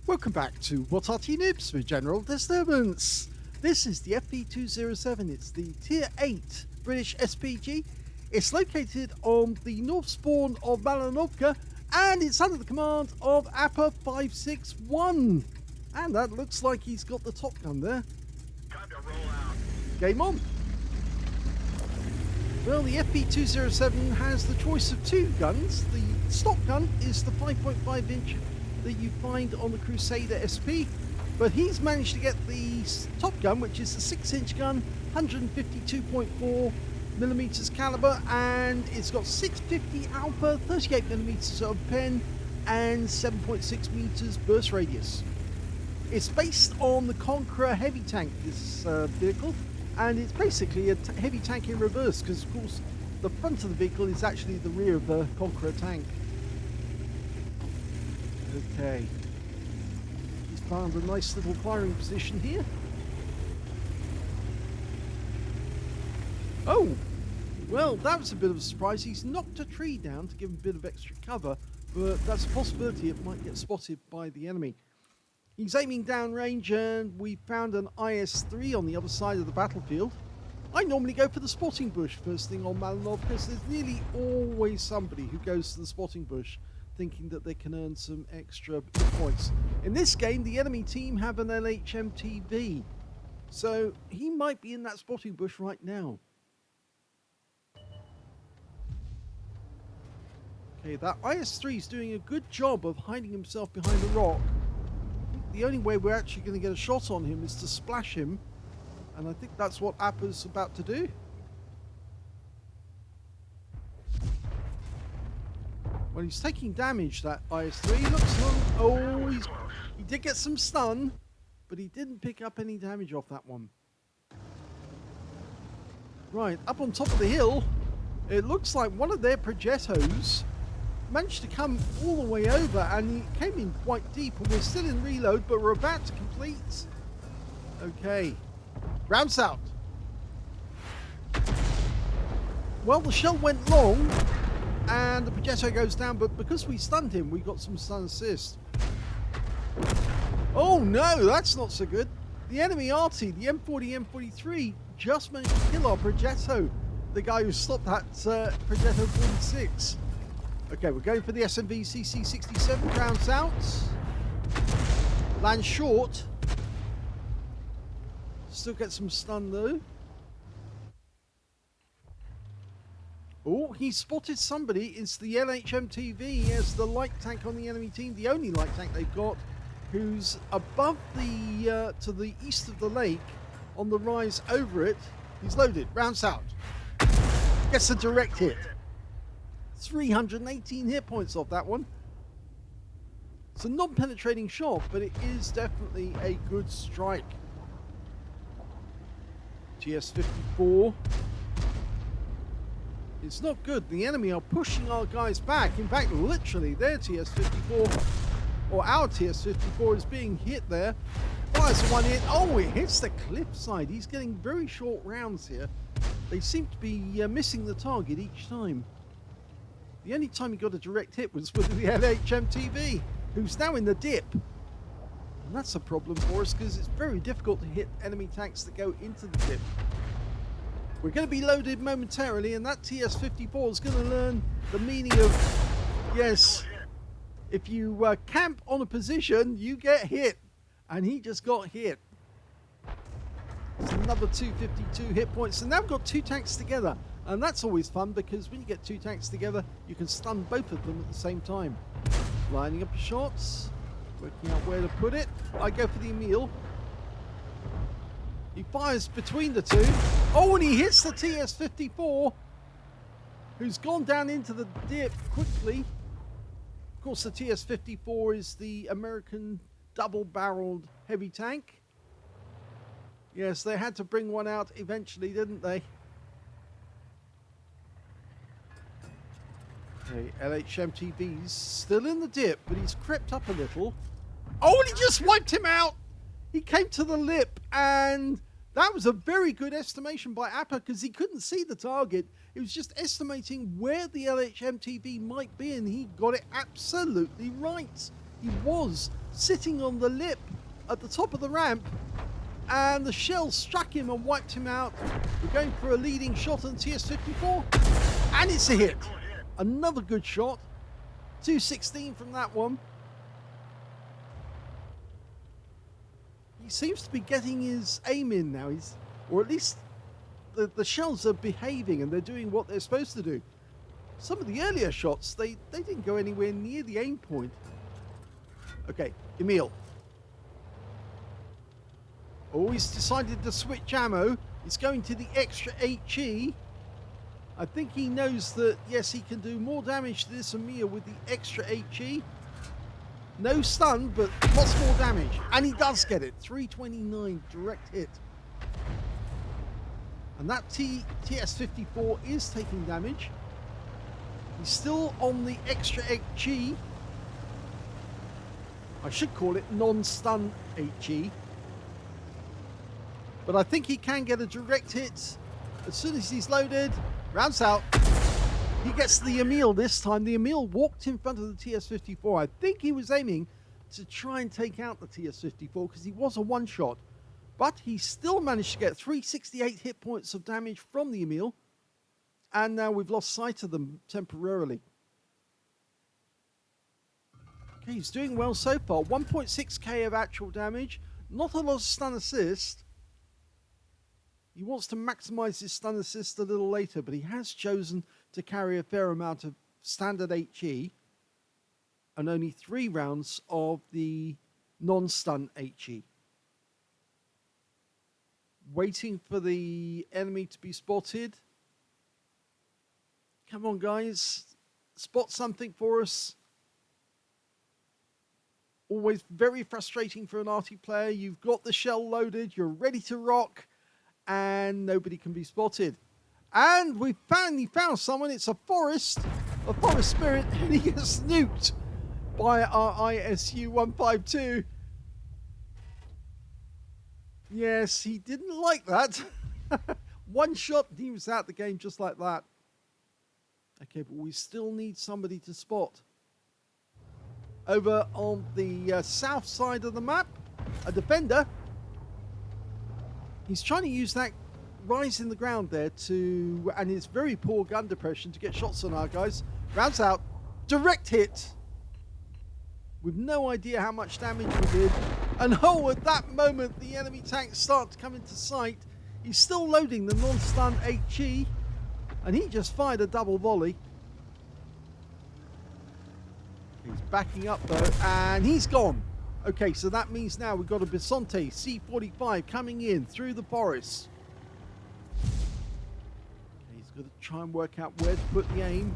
Welcome back to What Arty Noobs for General Disturbance. This is the FV207. It's the Tier 8 British SPG. It's located on the north spawn of Malinovka, and it's under the command of Appa561. And that looks like he's got the top gun there. Time to roll out. Game on. Well, the FV207 has the choice of two guns. The stock gun is the 5.5 inch that you find on the Crusader SP, but he's managed to get the top gun, which is the 6-inch gun, 152.4 millimeters caliber, and it's got 650 Alpha, 38 millimeters of pen, and 7.6 meters burst radius. It's based on the Conqueror heavy tank, this vehicle, and it's basically a heavy tank in reverse, because of course the front of the vehicle is actually the rear of the Conqueror tank. Okay, he's found a nice little firing position here. Oh, well, that was a bit of a surprise. He's knocked a tree down to give him a bit of extra cover, but that's a possibility it might get spotted by the enemy. He's aiming downrange, and we found an IS-3 on the other side of the battlefield. I normally go for the spotting bush first thing on Malinovka, because there's nearly always somebody who goes to the spotting bush thinking that they can earn some extra hit points. In this game, the enemy team have an LHMTV, so he might be in that spotting bush right now. Okay, that IS-3 is doing a good job of hiding himself behind a rock. The only way we're actually going to get a shot on him is to splash him, and I think that's what Appa's about to do. Well, he's taking damage, that IS-3. Looks like, oh, he did get some stun, but he didn't pick up any damage off that one. Right, up on top of the hill, it looks like one of their Progettos managed to come all the way over, and he came in quite deep, and we're still in reload, but we're about to complete. Okay, rounds out. Well, the shell went long, and the Progetto goes down, but because we stunned him, we got some stun assist. Oh no, that's not so good. The enemy Arty, the M40, M43, just managed to kill our Progetto, the guy who stopped that Progetto 46. Okay, we're going for the SMV CC67, rounds out. Lands short. Still get some stun though. Oh, he spotted somebody. It's the LHMTV as the light tank on the enemy team, the only light tank they've got, who's above the, to the east of the lake, on the rise over it. He's loaded, rounds out. Gets a direct hit. 318 hit points off that one. It's a non-penetrating shot, but it is definitely a good strike. TS-54. It's not good. The enemy are pushing our guys back. In fact, literally, their TS-54, or our TS-54, is being hit there. Fires one in. Oh, it hits the cliffside. He's getting very short rounds here. They seem to be missing the target each time. The only time he got a direct hit was with the LHMTV, who's now in the dip. And that's a problem for us, because it's very difficult to hit enemy tanks that go into the dip. We're going to be loaded momentarily, and that TS-54 is going to learn the meaning of, yes, if you camp on a position, you get hit. And he just got hit. It's another 252 hit points. And now we've got two tanks together. And that's always fun, because when you get two tanks together, you can stun both of them at the same time. Lining up the shots, working out where to put it. I go for the Emil. He fires between the two. Oh, and he hits the TS-54, who's gone down into the dip quickly. Of course, the TS-54 is the American double-barreled heavy tank. Yes, they had to bring one out eventually, didn't they? Okay, LHMTV's still in the dip, but he's crept up a little. Oh, and he just wiped him out! He came to the lip, and that was a very good estimation by Appa, because he couldn't see the target. He was just estimating where the LHMTV might be, and he got it absolutely right. He was sitting on the lip at the top of the ramp, and the shell struck him and wiped him out. We're going for a leading shot on TS-54, and it's a hit. Another good shot. 216 from that one. He seems to be getting his aim in now. Or at least the shells are behaving and they're doing what they're supposed to do. Some of the earlier shots, they didn't go anywhere near the aim point. Okay, Emil. Oh, he's decided to switch ammo. He's going to the extra HE. I think he knows that, yes, he can do more damage to this Emil with the extra HE. No stun, but lots more damage. And he does get it. 329 direct hit. And that TS-54 is taking damage. He's still on the extra HE. I should call it non-stun HE. But I think he can get a direct hit as soon as he's loaded. Rounds out. He gets the Emil this time. The Emil walked in front of the TS-54. I think he was aiming to try and take out the TS-54 because he was a one-shot. But he still managed to get 368 hit points of damage from the Emil. And now we've lost sight of them temporarily. Okay, he's doing well so far. 1.6k of actual damage. Not a lot of stun assist. He wants to maximize his stun assist a little later, but he has chosen to carry a fair amount of standard HE and only 3 rounds of the non-stun HE. Waiting for the enemy to be spotted. Come on, guys. Spot something for us. Always very frustrating for an Arty player. You've got the shell loaded. You're ready to rock. And nobody can be spotted. And we finally found someone. It's a forest spirit, and he gets nuked by our ISU-152. Yes, he didn't like that. One shot, and he was out the game just like that. Okay, but we still need somebody to spot. Over on the south side of the map, a defender. He's trying to use that rise in the ground there and his very poor gun depression to get shots on our guys. Rounds out. Direct hit. With no idea how much damage we did. And oh, at that moment, the enemy tanks start to come into sight. He's still loading the non-stun HE. And he just fired a double volley. He's backing up though. And he's gone. Okay, so that means now we've got a Bisonte C45 coming in through the forest. Okay, he's got to try and work out where to put the aim.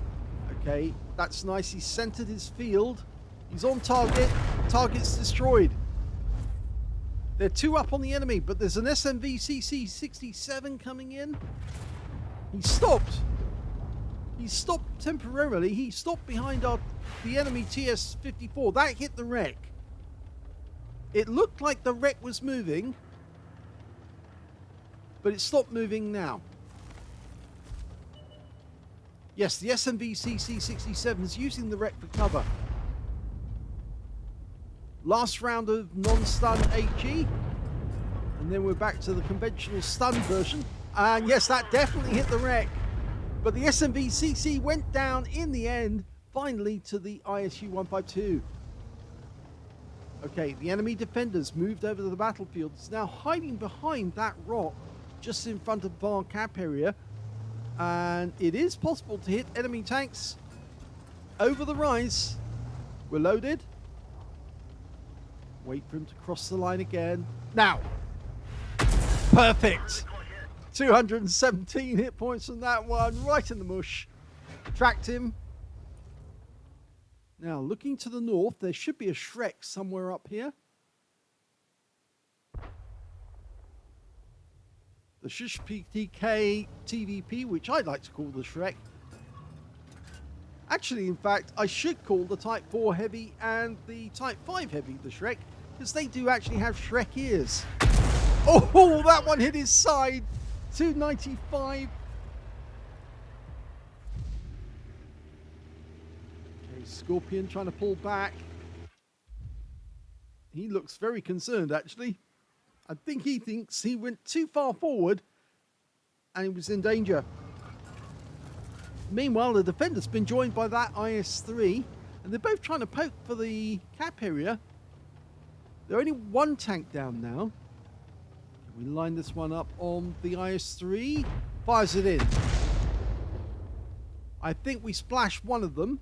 Okay, that's nice. He's centered his field. He's on target. Target's destroyed. They're 2 up on the enemy, but there's an SMV CC67 coming in. He stopped. He stopped temporarily. He stopped behind the enemy TS-54. That hit the wreck. It looked like the wreck was moving, but it stopped moving now. Yes, the SMV CC67 is using the wreck for cover. Last round of non-stun HE, and then we're back to the conventional stun version. And yes, that definitely hit the wreck, but the SMV CC went down in the end, finally to the ISU-152. Okay, the enemy defenders moved over to the battlefield. It's now hiding behind that rock just in front of our camp area. And it is possible to hit enemy tanks over the rise. We're loaded. Wait for him to cross the line again. Now! Perfect! 217 hit points from that one, right in the mush. Tracked him. Now, looking to the north, there should be a Shrek somewhere up here. The Shush PTK TVP, which I'd like to call the Shrek. Actually, in fact, I should call the Type 4 Heavy and the Type 5 Heavy the Shrek, because they do actually have Shrek ears. Oh, that one hit his side. 295. Scorpion trying to pull back. He looks very concerned, actually. I think he thinks he went too far forward and he was in danger. Meanwhile, the defender's been joined by that IS-3, and they're both trying to poke for the cap area. They're only one tank down now. We line this one up on the IS-3. Fires it in. I think we splashed one of them.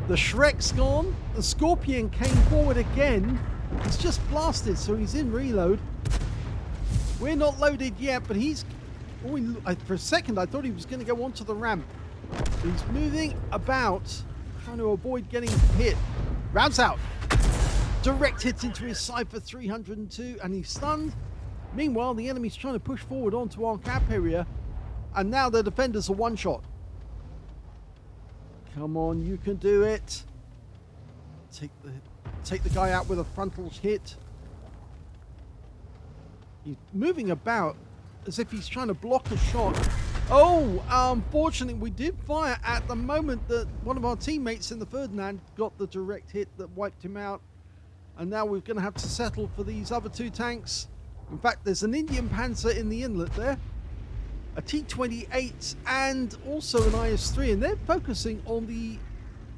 The Shrek's gone. The Scorpion came forward again. He's just blasted, so he's in reload. We're not loaded yet, but he's... for a second, I thought he was going to go onto the ramp. He's moving about, trying to avoid getting hit. Rounds out. Direct hit into his Cypher 302, and he's stunned. Meanwhile, the enemy's trying to push forward onto our cap area, and now the defenders are one shot. Come on, you can do it. Take the guy out with a frontal hit. He's moving about as if he's trying to block a shot. Oh, unfortunately, we did fire at the moment that one of our teammates in the Ferdinand got the direct hit that wiped him out. And now we're going to have to settle for these other two tanks. In fact, there's an Indian Panzer in the inlet there, a T-28 and also an IS-3, and they're focusing on the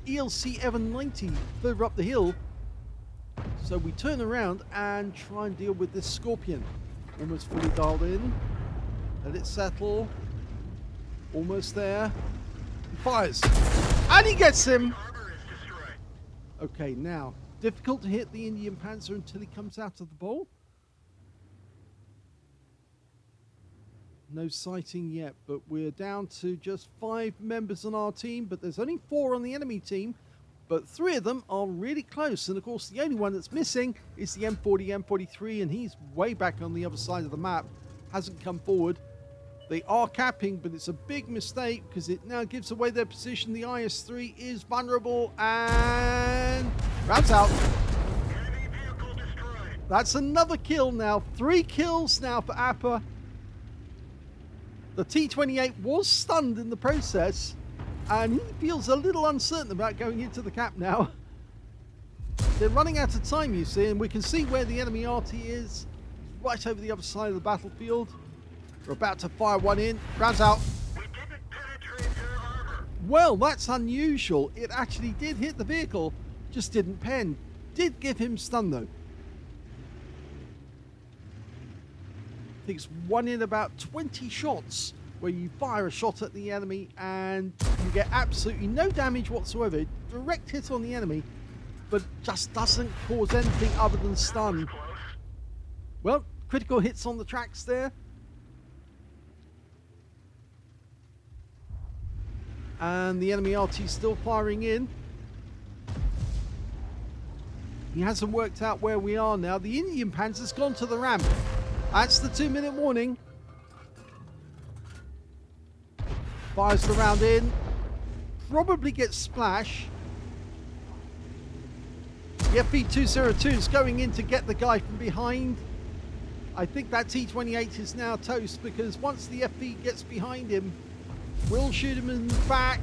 ELC Evan 90 further up the hill. So we turn around and try and deal with this Scorpion. Almost fully dialed in. Let it settle. Almost there. He fires. And he gets him! Okay, now, difficult to hit the Indian Panzer until he comes out of the bowl. No sighting yet, but we're down to just 5 members on our team, but there's only 4 on the enemy team, but 3 of them are really close, and of course the only one that's missing is the M40, M43, and he's way back on the other side of the map, hasn't come forward. They are capping, but it's a big mistake because it now gives away their position. The IS-3 is vulnerable, and rounds out. Enemy vehicle destroyed. That's another kill now. 3 kills now for Appa. The T-28 was stunned in the process, and he feels a little uncertain about going into the cap now. They're running out of time, you see, and we can see where the enemy Arty is, right over the other side of the battlefield. We're about to fire one in. Rounds out. We didn't penetrate their armor. Well, that's unusual. It actually did hit the vehicle, just didn't pen. Did give him stun, though. I think it's one in about 20 shots where you fire a shot at the enemy and you get absolutely no damage whatsoever. Direct hit on the enemy, but just doesn't cause anything other than stun. Well, critical hits on the tracks there. And the enemy RT still firing in. He hasn't worked out where we are now. The Indian Panzer's gone to the ramp. That's the 2-minute warning. Fires the round in. Probably gets splash. The FV207 is going in to get the guy from behind. I think that T-28 is now toast because once the FV gets behind him, we'll shoot him in the back.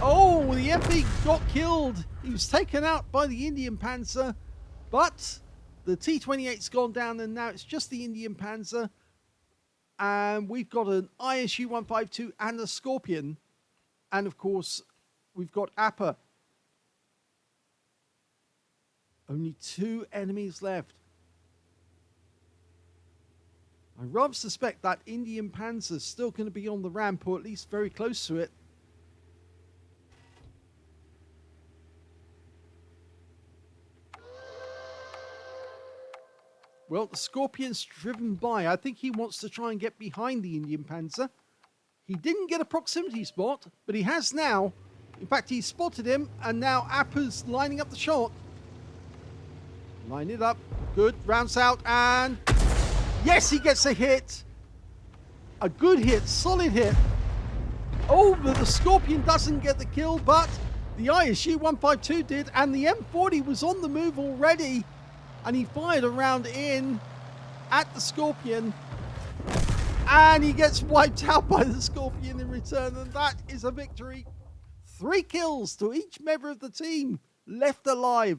Oh, the FV got killed. He was taken out by the Indian Panzer, but the T-28's gone down and now it's just the Indian Panzer. And we've got an ISU 152 and a Scorpion. And of course, we've got Appa. Only 2 enemies left. I rather suspect that Indian Panzer's still going to be on the ramp, or at least very close to it. Well, the Scorpion's driven by. I think he wants to try and get behind the Indian Panzer. He didn't get a proximity spot, but he has now. In fact, he spotted him, and now Appa's lining up the shot. Line it up. Good. Rounds out, and yes, he gets a hit. A good hit. Solid hit. Oh, but the Scorpion doesn't get the kill, but the ISU 152 did, and the M40 was on the move already. And he fired a round in at the Scorpion. And he gets wiped out by the Scorpion in return. And that is a victory. 3 kills to each member of the team left alive.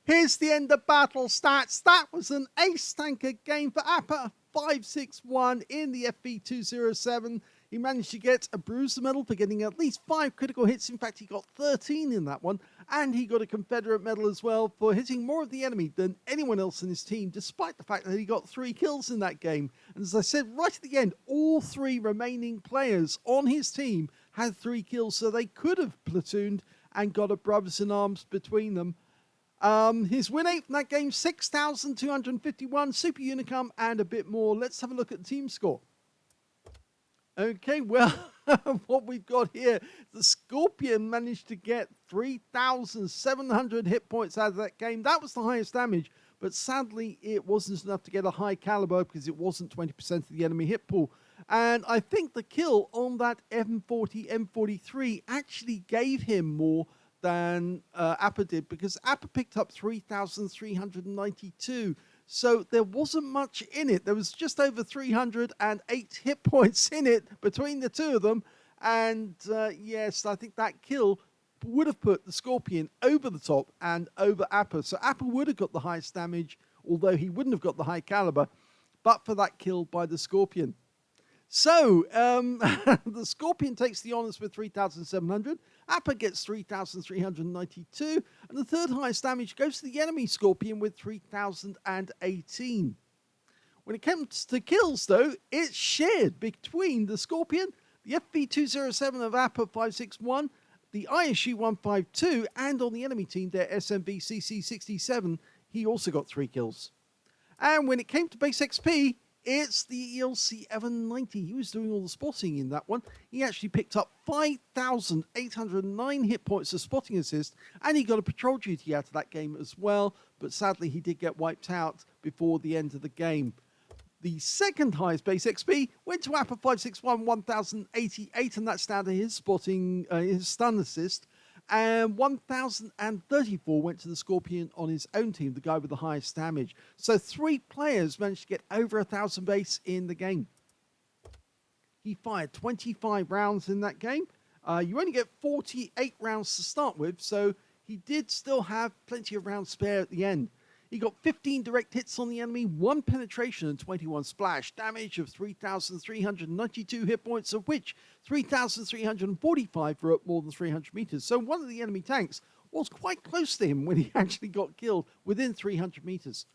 Here's the end of battle stats. That was an ace tanker game for Appa561 in the FV207. He managed to get a Bruiser medal for getting at least 5 critical hits. In fact, he got 13 in that one. And he got a Confederate medal as well for hitting more of the enemy than anyone else in his team, despite the fact that he got 3 kills in that game. And as I said right at the end, all 3 remaining players on his team had 3 kills, so they could have platooned and got a brothers in arms between them. His win rate from that game, 6,251, super unicum and a bit more. Let's have a look at the team score. Okay, well, what we've got here, the Scorpion managed to get 3,700 hit points out of that game. That was the highest damage, but sadly it wasn't enough to get a high caliber because it wasn't 20% of the enemy hit pool. And I think the kill on that M40, M43 actually gave him more than Appa did, because Appa picked up 3,392. So there wasn't much in it. There was just over 308 hit points in it between the two of them. And yes, I think that kill would have put the Scorpion over the top and over Appa. So Appa would have got the highest damage, although he wouldn't have got the high caliber, but for that kill by the Scorpion. So, the Scorpion takes the honours with 3,700. Appa gets 3,392. And the third highest damage goes to the enemy Scorpion with 3,018. When it comes to kills, though, it's shared between the Scorpion, the FV207 of Appa561, the ISU152, and on the enemy team, their SMV-CC67, he also got 3 kills. And when it came to base XP, it's the ELC-790. He was doing all the spotting in that one. He actually picked up 5,809 hit points of spotting assist, and he got a patrol duty out of that game as well, but sadly he did get wiped out before the end of the game. The second highest base XP went to Appa561, 1,088, and that's down to his spotting, his stun assist. And 1,034 went to the Scorpion on his own team, the guy with the highest damage. So 3 players managed to get over 1,000 base in the game. He fired 25 rounds in that game. You only get 48 rounds to start with, so he did still have plenty of rounds spare at the end. He got 15 direct hits on the enemy, 1 penetration and 21 splash. Damage of 3,392 hit points, of which 3,345 were up more than 300 meters. So one of the enemy tanks was quite close to him when he actually got killed within 300 meters.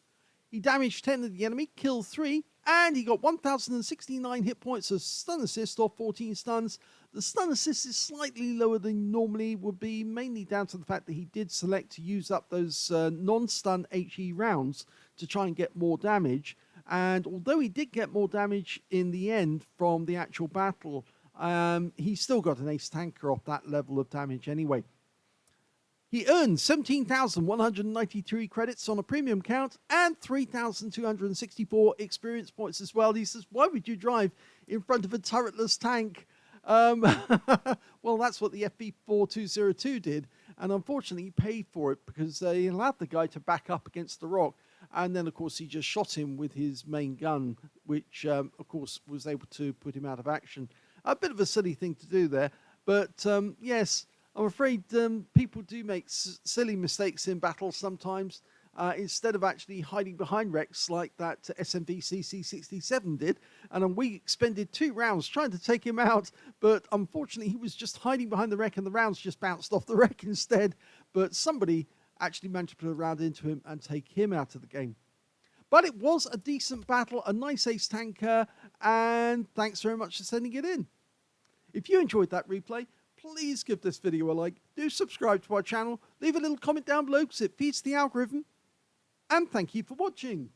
He damaged 10 of the enemy, killed 3, and he got 1,069 hit points of stun assist off 14 stuns. The stun assist is slightly lower than normally would be, mainly down to the fact that he did select to use up those non-stun HE rounds to try and get more damage. And although he did get more damage in the end from the actual battle, he still got an ace tanker off that level of damage anyway. He earned 17,193 credits on a premium count and 3,264 experience points as well. He says, why would you drive in front of a turretless tank? Well, that's what the FV207 did. And unfortunately, he paid for it because he allowed the guy to back up against the rock. And then, of course, he just shot him with his main gun, which, of course, was able to put him out of action. A bit of a silly thing to do there. But, yes, I'm afraid people do make silly mistakes in battle sometimes. Instead of actually hiding behind wrecks like that SMV-CC67 did. And we expended 2 rounds trying to take him out, but unfortunately he was just hiding behind the wreck and the rounds just bounced off the wreck instead. But somebody actually managed to put a round into him and take him out of the game. But it was a decent battle, a nice ace tanker, and thanks very much for sending it in. If you enjoyed that replay, please give this video a like, do subscribe to our channel, leave a little comment down below because it feeds the algorithm, and thank you for watching.